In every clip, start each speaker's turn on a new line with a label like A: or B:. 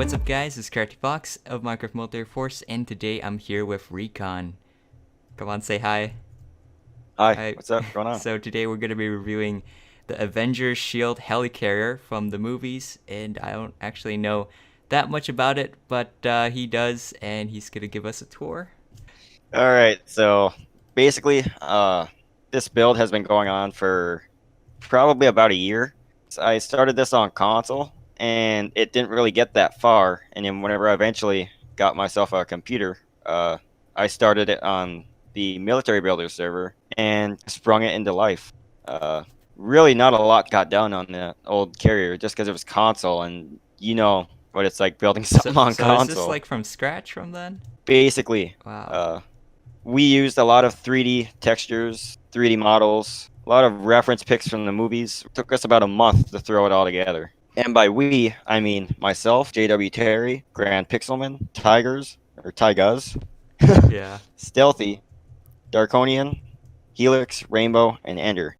A: what's up guys, it's Karate Fox of Minecraft Multiplayer Force, and today I'm here with Recon. Come on, say hi.
B: Hi,
A: Hi.
B: what's up? What's going on?
A: So today we're going to be reviewing the Avengers S.H.I.E.L.D Helicarrier from the movies, and I don't actually know that much about it, but he does, and he's going to give us a tour.
B: All right, so basically, this build has been going on for probably about a year. So I started this on console, and it didn't really get that far. And then whenever I eventually got myself a computer, I started it on the military builder server and sprung it into life. Really, not a lot got done on the old carrier just because it was console, and you know what it's like building
A: So,
B: something on
A: so is this
B: console.
A: like from scratch from then?
B: Basically,
A: Wow.
B: uh, we used a lot of 3D textures, 3D models, a lot of reference pics from the movies. It took us about a month to throw it all together. And by we, I mean myself, Jwterry, Grandpixelman, Tigahz,
A: Yeah.
B: Stealthy, Darkonion, Helix, Rainbow, and Ender.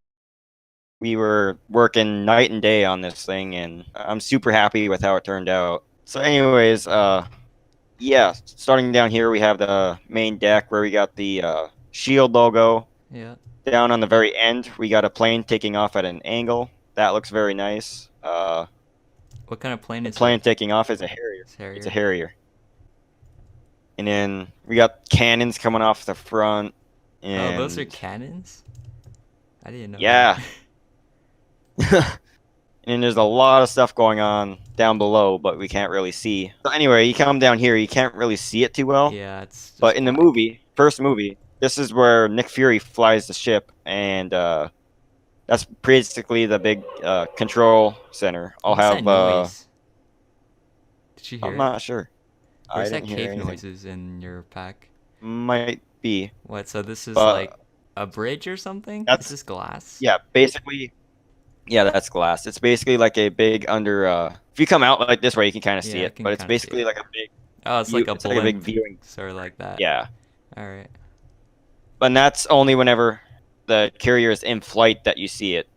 B: We were working night and day on this thing, and I'm super happy with how it turned out. So, anyways, yeah, starting down here, we have the main deck where we got the shield logo.
A: Yeah.
B: Down on the very end, we got a plane taking off at an angle. That looks very nice.
A: What kind of plane
B: The
A: is it?
B: plane taking off is a Harrier.
A: It's
B: It's a
A: Harrier.
B: Harrier. And then we got cannons coming off the front.
A: Oh, those are
B: And
A: cannons? I didn't know that.
B: yeah. And there's a lot of stuff going on down below, but we can't really see. So anyway, you come down here, you can't really see it too well.
A: Yeah, it's
B: But
A: just
B: in the
A: black.
B: movie, first movie, this is where Nick Fury flies the ship, and that's basically the big control center. I'll
A: What's that
B: have.
A: noise? Did you hear
B: I'm
A: it?
B: not sure.
A: Or
B: I
A: is that
B: didn't hear
A: cave
B: anything.
A: noises in your pack?
B: Might be,
A: What, so this is like
B: but
A: a bridge or something? Is
B: that's
A: this glass?
B: yeah. Basically, yeah, that's glass. It's basically like a big under. If you come out like this way, you can kind of see
A: Yeah, I
B: it,
A: can
B: but it's
A: kind of see
B: basically
A: it.
B: like a big
A: Oh, it's
B: view.
A: like a
B: It's like a big
A: blimp.
B: viewing.
A: Sort of like that.
B: Yeah,
A: Alright.
B: but that's only whenever the carrier is in flight that you see it.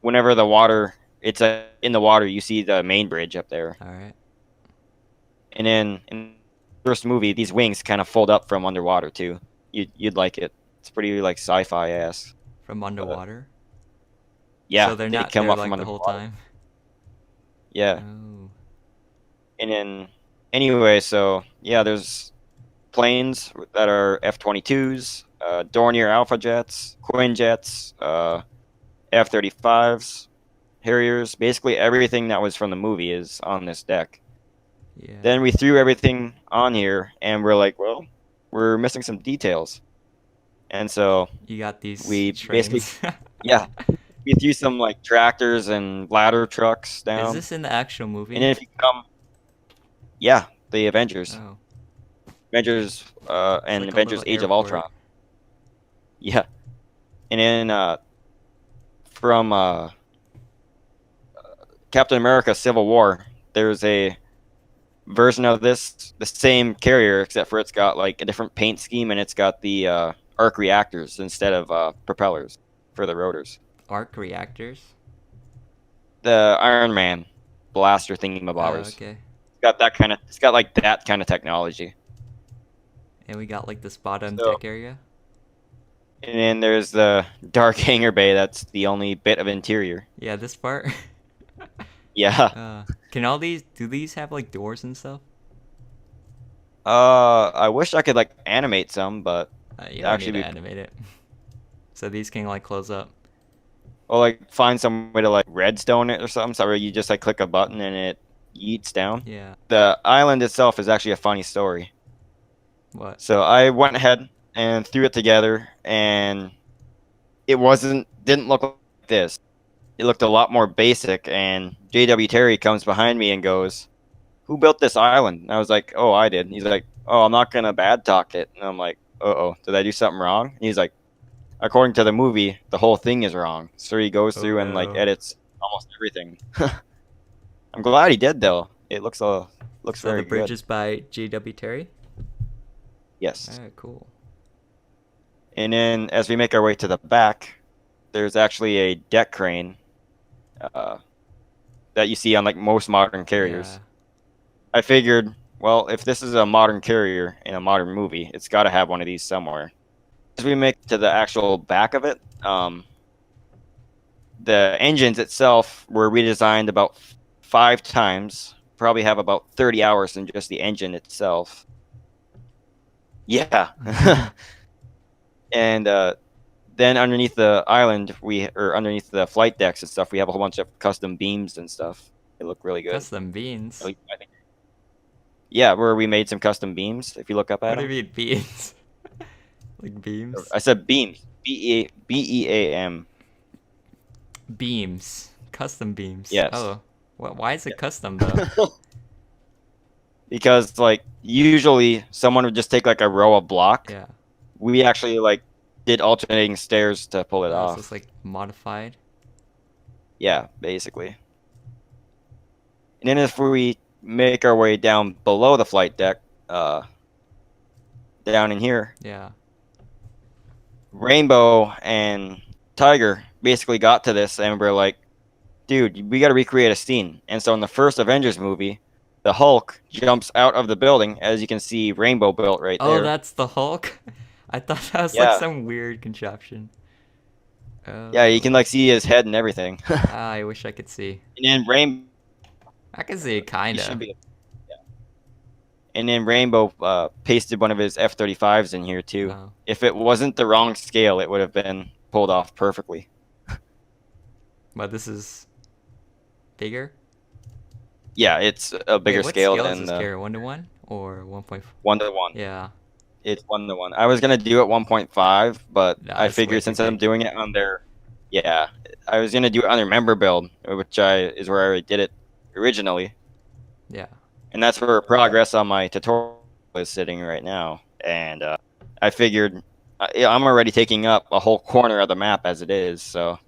B: Whenever the water, it's in the water, you see the main bridge up there.
A: Alright.
B: And then in the first movie, these wings kind of fold up from underwater too. You'd like it. It's pretty like sci-fi ass.
A: From
B: But
A: underwater? So
B: yeah,
A: they're
B: they
A: not
B: come
A: there
B: up from
A: like the
B: under the
A: whole
B: water.
A: time?
B: Yeah.
A: Oh.
B: And then anyway, so yeah, there's planes that are F-22s, Dornier Alpha jets, Quinjets, F-35s, Harriers. Basically everything that was from the movie is on this deck.
A: Yeah.
B: Then we threw everything on here, and we're like, well, we're missing some details. And so
A: You got these
B: we basically,
A: trains.
B: yeah, we threw some like tractors and ladder trucks
A: Is
B: down.
A: this in the actual
B: And
A: movie?
B: then if you come, yeah, the Avengers,
A: Oh.
B: Avengers,
A: It's
B: and
A: like a little
B: Avengers Age of
A: airport.
B: Ultron. Yeah. And then from Captain America Civil War, there's a version of this, the same carrier, except for it's got like a different paint scheme and it's got the arc reactors instead of propellers for the rotors.
A: Arc reactors?
B: The Iron Man blaster
A: Oh,
B: thingamabobbers.
A: okay.
B: It's got like that kind of technology.
A: And we got like this bottom
B: So,
A: deck area.
B: and then there's the dark hangar bay. That's the only bit of interior.
A: Yeah, this part.
B: Yeah.
A: Can all these, do these have like doors and stuff?
B: I wish I could like animate some, but
A: You don't need to
B: actually,
A: animate it. So these can like close up.
B: or like find some way to like redstone it or something, so where you just like click a button and it yeets down.
A: Yeah.
B: The island itself is actually a funny story.
A: What?
B: So I went ahead and threw it together, and it didn't look like this. It looked a lot more basic. And J.W. Terry comes behind me and goes, "Who built this island?" And I was like, "Oh, I did." And he's like, "Oh, I'm not gonna bad talk it." And I'm like, "Uh-oh, did I do something wrong?" And he's like, "According to the movie, the whole thing is wrong." So he goes
A: Oh
B: through and like
A: no.
B: edits almost everything. I'm glad he did though. It looks
A: So the
B: very
A: bridge
B: good.
A: is by J.W. Terry?
B: Yes.
A: Alright, cool.
B: And then as we make our way to the back, there's actually a deck crane uh, that you see on like most modern
A: Yeah.
B: carriers. I figured, well, if this is a modern carrier in a modern movie, it's got to have one of these somewhere. As we make to the actual back of it, the engines itself were redesigned about 5 times. Probably have about 30 hours in just the engine itself. Yeah. And then underneath the island, or underneath the flight decks and stuff, we have a whole bunch of custom beams and stuff. They look really good.
A: Custom beans.
B: At least I think. Yeah, where we made some custom beams. If you look up at
A: What do
B: them.
A: you mean beans? Like beams?
B: I said beams. B-E-A-M.
A: Beams. Custom beams.
B: Yes.
A: Oh. Why is it custom though?
B: Because like usually someone would just take like a row of block.
A: Yeah.
B: We actually like did alternating stairs to pull it
A: So
B: off.
A: it's like modified.
B: Yeah, basically. And then if we make our way down below the flight deck, down in here,
A: Yeah.
B: Rainbow and Tiger basically got to this and were like, dude, we got to recreate a scene. And so in the first Avengers movie, the Hulk jumps out of the building, as you can see Rainbow built right there.
A: Oh, that's the Hulk? I thought that was
B: Yeah.
A: like some weird contraption.
B: Yeah, you can like see his head and everything.
A: I wish I could see.
B: And then Rainbow
A: I can see it kinda.
B: Yeah. And then Rainbow pasted one of his F-35s in here too.
A: Oh.
B: If it wasn't the wrong scale, it would have been pulled off perfectly.
A: But this is bigger?
B: Yeah, it's a bigger
A: Wait, what
B: scale
A: scale
B: than
A: is this
B: the
A: carrier? 1-to-1 or 1.4?
B: 1-to-1.
A: Yeah.
B: It's 1-to-1. I was gonna do it 1.5, but
A: Nah,
B: I
A: that's way
B: figured
A: too
B: since I'm
A: big.
B: doing it on their, yeah, I was gonna do it on their member build, which is where I already did it originally,
A: Yeah.
B: and that's where progress on my tutorial is sitting right now. And I figured I'm already taking up a whole corner of the map as it is, so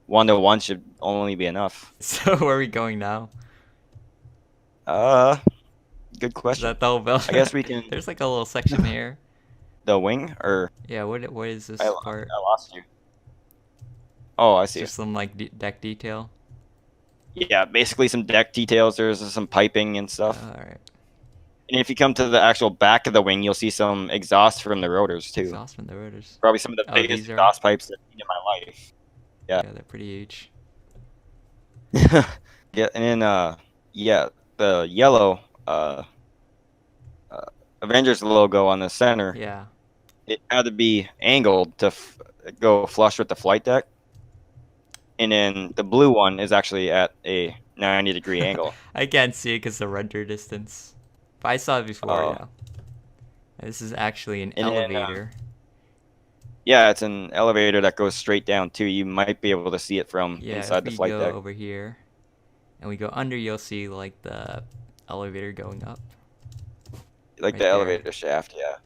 B: 1-to-1 should only be enough.
A: So where are we going now?
B: Good
A: Is
B: question.
A: that the whole building?
B: I guess we can.
A: There's like a little section here.
B: The wing, or
A: Yeah, what is this
B: I
A: part?
B: lost you. Oh, I
A: It's
B: see.
A: just some like deck detail.
B: Yeah, basically some deck details. There's some piping and stuff.
A: Alright.
B: And if you come to the actual back of the wing, you'll see some exhaust from the rotors too.
A: Exhaust from the rotors.
B: Probably some of the
A: Oh,
B: biggest
A: these are-
B: exhaust pipes I've seen in my life.
A: Yeah, they're pretty huge.
B: Yeah, and then yeah, the yellow Avengers logo on the center.
A: Yeah.
B: It had to be angled to go flush with the flight deck. And then the blue one is actually at a 90-degree angle.
A: I can't see it because the render distance. But I saw it before,
B: Oh.
A: yeah. This is actually an
B: And then,
A: elevator.
B: Yeah, it's an elevator that goes straight down too. You might be able to see it from
A: Yeah,
B: inside
A: if
B: the
A: we
B: flight
A: go
B: deck.
A: over here and we go under, you'll see like the elevator going up.
B: Like
A: right
B: the
A: there.
B: elevator shaft, yeah.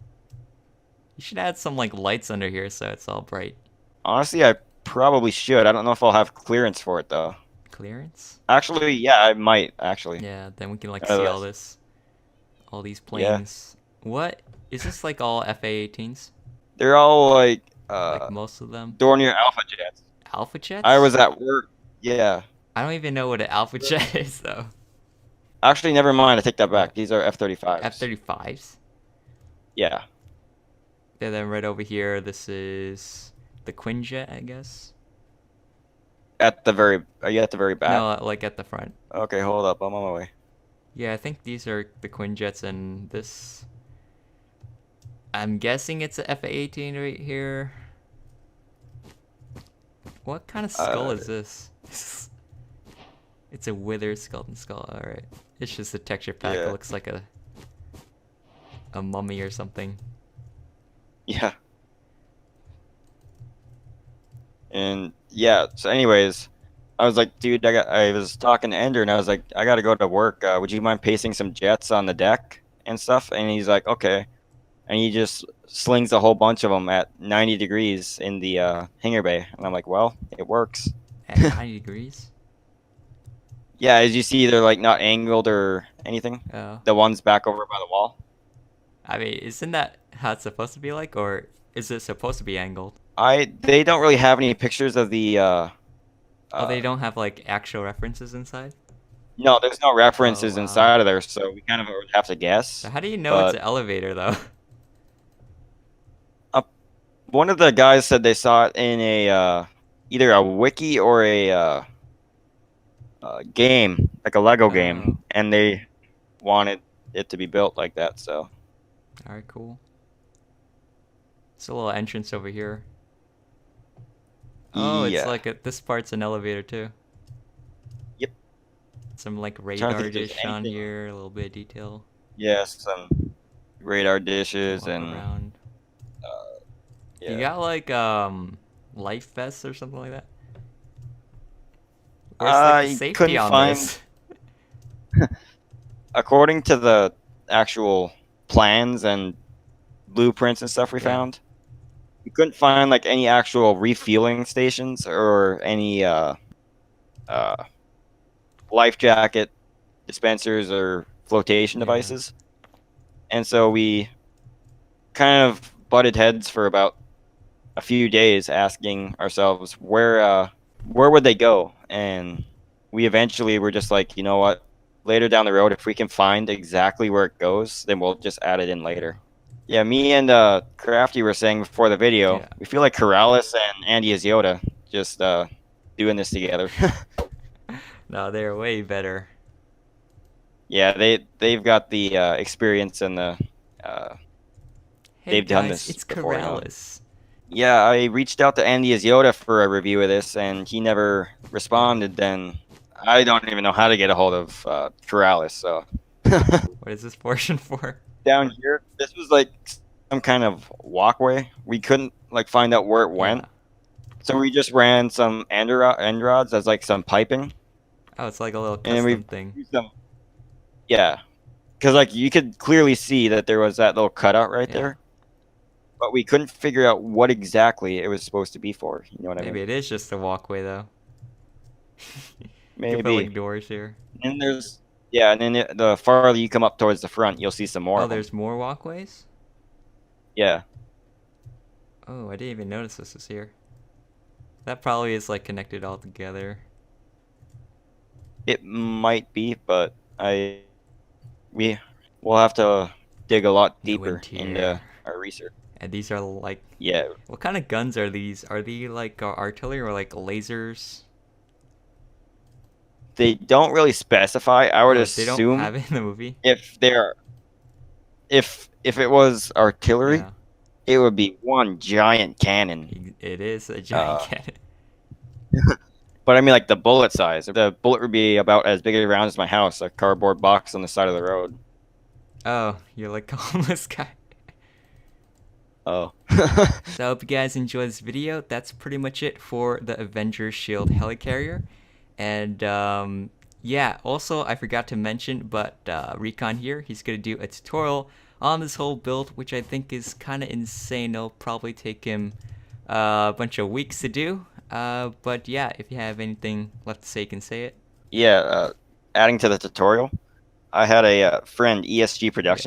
A: You should add some like lights under here so it's all bright.
B: Honestly, I probably should. I don't know if I'll have clearance for it though.
A: Clearance?
B: Actually, yeah, I might actually.
A: Yeah, then we can like
B: Oh,
A: see all
B: that's-
A: this. All these
B: Yeah.
A: planes. What? Is this like all FA-18s?
B: They're all like
A: Like most of them?
B: Dornier Alpha jets.
A: Alpha jets?
B: I was at work. Yeah.
A: I don't even know what an alpha jet is though.
B: Actually, never mind. I take that back. These are F-35s.
A: F-35s?
B: Yeah.
A: And then right over here, this is the Quinjet, I guess.
B: At the very, are you at the very back?
A: No, like at the front.
B: Okay, hold up. I'm on my way.
A: Yeah, I think these are the Quinjets, and this. I'm guessing it's a FA-18 right here. What kind of skull is this? It's a withered skeleton skull. All right, it's just a texture pack.
B: Yeah.
A: It looks like a mummy or something.
B: Yeah. And yeah, so anyways, I was like, dude, I was talking to Ender and I was like, I gotta go to work. Would you mind pasting some jets on the deck and stuff? And he's like, okay. And he just slings a whole bunch of them at 90 degrees in the hangar bay. And I'm like, well, it works.
A: At 90 degrees.
B: Yeah, as you see, they're like not angled or anything.
A: Oh.
B: The ones back over by the wall.
A: I mean, isn't that how it's supposed to be like, or is it supposed to be angled?
B: They don't really have any pictures of the
A: Oh, they don't have like actual references inside?
B: No, there's no
A: Oh,
B: references
A: wow.
B: inside of there, so we kind of would have to
A: So
B: guess.
A: how do you know it's
B: But
A: an elevator, though?
B: uh, one of the guys said they saw it in a either a wiki or a game, like a Lego
A: Oh,
B: game, and they wanted it to be built like that. So
A: alright, cool. It's a little entrance over here. Oh, it's
B: yeah,
A: like this part's an elevator, too.
B: yep.
A: Some, like,
B: Trying to think
A: radar
B: if there's
A: dish on
B: anything.
A: here, a little bit of detail.
B: Yeah, some radar
A: Can
B: dishes
A: walk
B: and
A: around. You
B: yeah.
A: got, like, life vests or something like that? Where's, like, the
B: I
A: safety
B: couldn't
A: on
B: find,
A: this?
B: according to the actual plans and blueprints and stuff we
A: Yeah.
B: found, we couldn't find like any actual refueling stations or any uh, life jacket dispensers or flotation
A: Yeah.
B: devices. And so we kind of butted heads for about a few days asking ourselves where would they go? And we eventually were just like, you know what? Later down the road, if we can find exactly where it goes, then we'll just add it in
A: Yeah.
B: later. Yeah, me and Crafty were saying before the video,
A: Yeah.
B: we feel like Corrales and Andy is Yoda just doing this together.
A: No, they're way better.
B: Yeah, they've got the experience and the uh,
A: Hey
B: they've done
A: guys,
B: this
A: it's
B: before, you know.
A: Corrales.
B: Yeah, I reached out to Andy as Yoda for a review of this, and he never
A: Oh,
B: responded. Then I don't even know how to get a hold of Corrales. So
A: what is this portion for?
B: down here, this was like some kind of walkway. We couldn't like find out where it
A: Yeah.
B: went, so we just ran some end rods as like some piping,
A: Oh, it's like a little
B: and then we
A: custom thing.
B: used them. Yeah, because like you could clearly see that there was that little cutout right
A: Yeah.
B: there, but we couldn't figure out what exactly it was supposed to be for. You know what I
A: Maybe
B: mean?
A: it is just a walkway though. You could put
B: Maybe.
A: like doors here.
B: And there's yeah, and then the farther you come up towards the front, you'll see some more
A: Oh,
B: of them.
A: there's more walkways?
B: Yeah,
A: Oh, I didn't even notice this was here. That probably is like connected all together.
B: it might be, but I we will have to dig a lot
A: No
B: deeper into
A: interior.
B: our research.
A: And these are like,
B: Yeah,
A: what kind of guns are these? Are they like artillery or like lasers?
B: they don't really specify. I would
A: Oh, they don't
B: assume
A: have it in the movie?
B: if they're if it was artillery,
A: Yeah,
B: it would be one giant cannon.
A: it is a giant
B: Uh,
A: cannon.
B: but I mean like the bullet size. The bullet would be about as big around as my house, a cardboard box on the side of the road.
A: Oh, you're like a homeless guy.
B: Oh.
A: So I hope you guys enjoyed this video. That's pretty much it for the Avengers S.H.I.E.L.D Helicarrier. And yeah, also I forgot to mention, but Recon here, he's going to do a tutorial on this whole build, which I think is kind of insane. It'll probably take him a bunch of weeks to do. But yeah, if you have anything left to say, you can say it.
B: Yeah, adding to the tutorial, I had a friend, ESG
A: Yeah.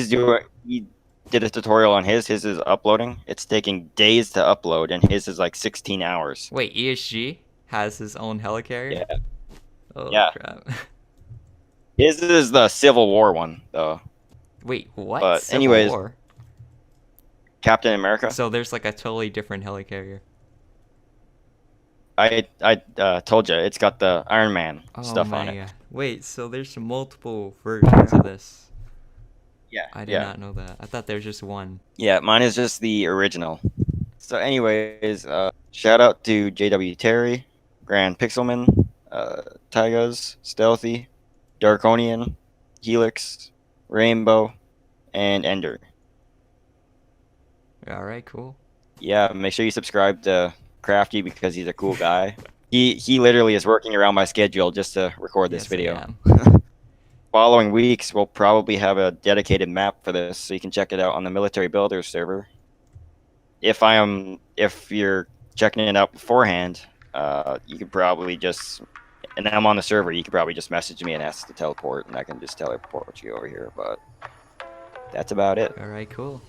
B: Productions. He did a tutorial on his. His is uploading. It's taking days to upload, and his is like 16 hours.
A: Wait, ESG has his own helicarrier?
B: Yeah,
A: Oh
B: yeah.
A: crap.
B: His is the Civil War one, though.
A: Wait, what?
B: But
A: Civil
B: anyways,
A: War?
B: Captain America.
A: So there's like a totally different helicarrier.
B: I told you it's got the Iron Man
A: Oh
B: stuff on
A: my
B: it.
A: god. Wait, so there's multiple versions of this.
B: Yeah,
A: I did
B: yeah,
A: not know that. I thought there was just one.
B: yeah. Mine is just the original. So, anyways, shout out to Jwterry, Grandpixelman, Tigahz, Stealthy, Darkonion, Helix, Rainbow, and Ender.
A: Alright, cool.
B: Yeah, make sure you subscribe to Crafty because he's a cool guy. He literally is working around my schedule just to record this
A: Yes, I
B: video.
A: am.
B: Following weeks, we'll probably have a dedicated map for this, so you can check it out on the Military Builders server. If you're checking it out beforehand, you could probably just, and I'm on the server, you could probably just message me and ask to teleport, and I can just teleport you over here. But that's about it.
A: Alright, cool.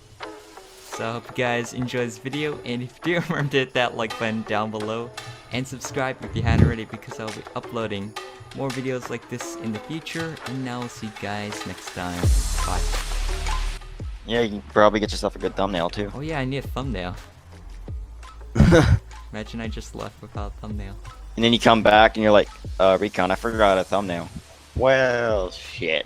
A: So I hope you guys enjoyed this video, and if you do, remember to hit that like button down below, and subscribe if you hadn't already, because I'll be uploading more videos like this in the future. And now we'll see you guys next time. Bye.
B: Yeah, you can probably get yourself a good thumbnail too.
A: Oh yeah, I need a thumbnail. Imagine I just left without a thumbnail.
B: And then you come back and you're like, Recon, I forgot a thumbnail. Well, shit.